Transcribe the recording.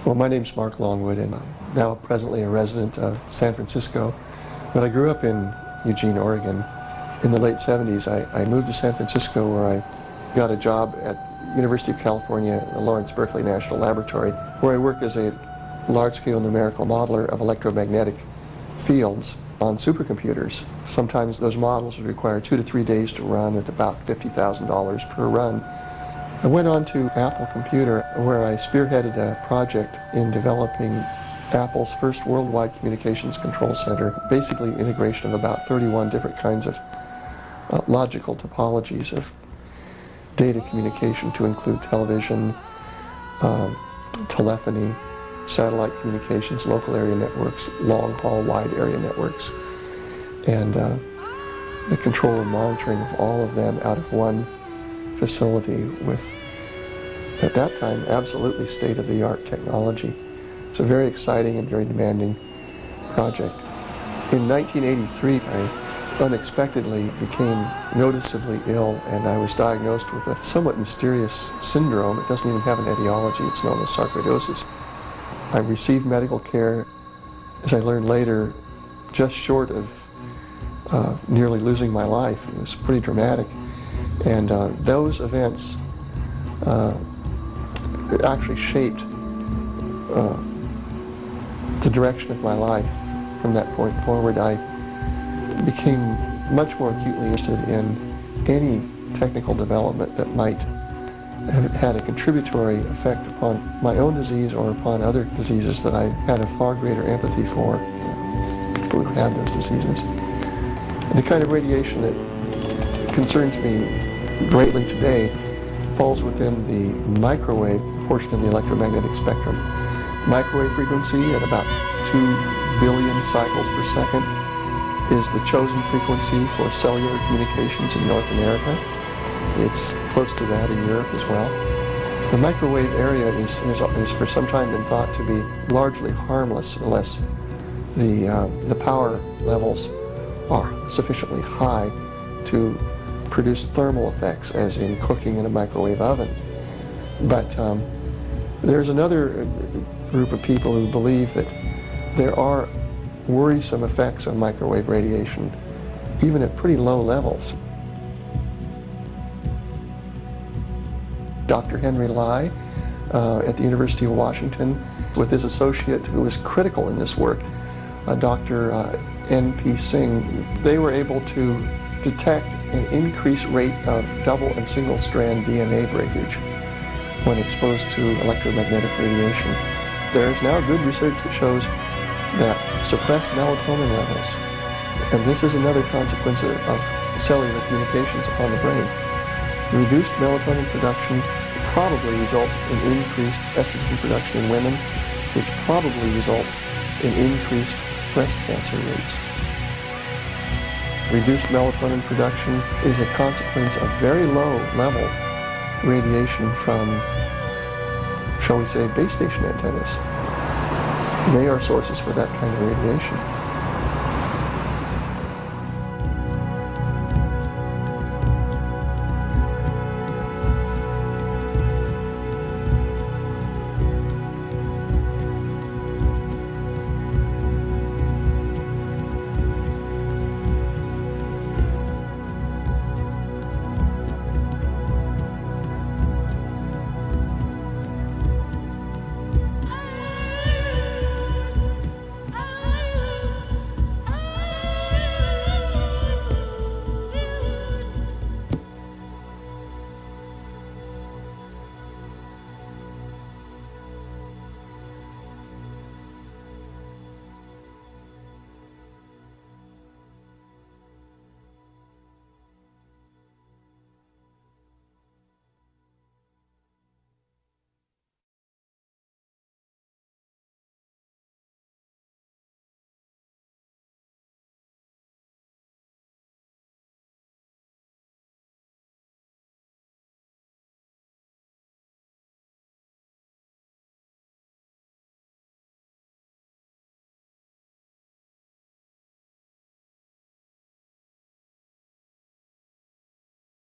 Well, my name's Mark Longwood, and I'm now presently a resident of San Francisco. But I grew up in Eugene, Oregon. In the late 70s, I moved to San Francisco, where I got a job at University of California, the Lawrence Berkeley National Laboratory, where I worked as a large-scale numerical modeler of electromagnetic fields on supercomputers. Sometimes those models would require 2 to 3 days to run at about $50,000 per run. I went on to Apple Computer, where I spearheaded a project in developing Apple's first worldwide communications control center, basically integration of about 31 different kinds of logical topologies of data communication, to include television, telephony, satellite communications, local area networks, long-haul wide area networks, and the control and monitoring of all of them out of one facility with, at that time, absolutely state-of-the-art technology. It's a very exciting and very demanding project. In 1983, I unexpectedly became noticeably ill, and I was diagnosed with a somewhat mysterious syndrome. It doesn't even have an etiology. It's known as sarcoidosis. I received medical care, as I learned later, just short of nearly losing my life. It was pretty dramatic. And those events actually shaped the direction of my life. From that point forward, I became much more acutely interested in any technical development that might have had a contributory effect upon my own disease or upon other diseases that I had a far greater empathy for, people who had those diseases. And the kind of radiation that concerns me greatly today falls within the microwave portion of the electromagnetic spectrum. Microwave frequency at about 2 billion cycles per second is the chosen frequency for cellular communications in North America. It's close to that in Europe as well. The microwave area is for some time been thought to be largely harmless unless the power levels are sufficiently high to produce thermal effects, as in cooking in a microwave oven. But there's another group of people who believe that there are worrisome effects of microwave radiation, even at pretty low levels. Dr. Henry Lai at the University of Washington, with his associate who was critical in this work, Dr. N.P. Singh, they were able to detect an increased rate of double and single strand DNA breakage when exposed to electromagnetic radiation. There is now good research that shows that suppressed melatonin levels, and this is another consequence of cellular communications upon the brain, reduced melatonin production probably results in increased estrogen production in women, which probably results in increased breast cancer rates. Reduced melatonin production is a consequence of very low level radiation from, shall we say, base station antennas. They are sources for that kind of radiation.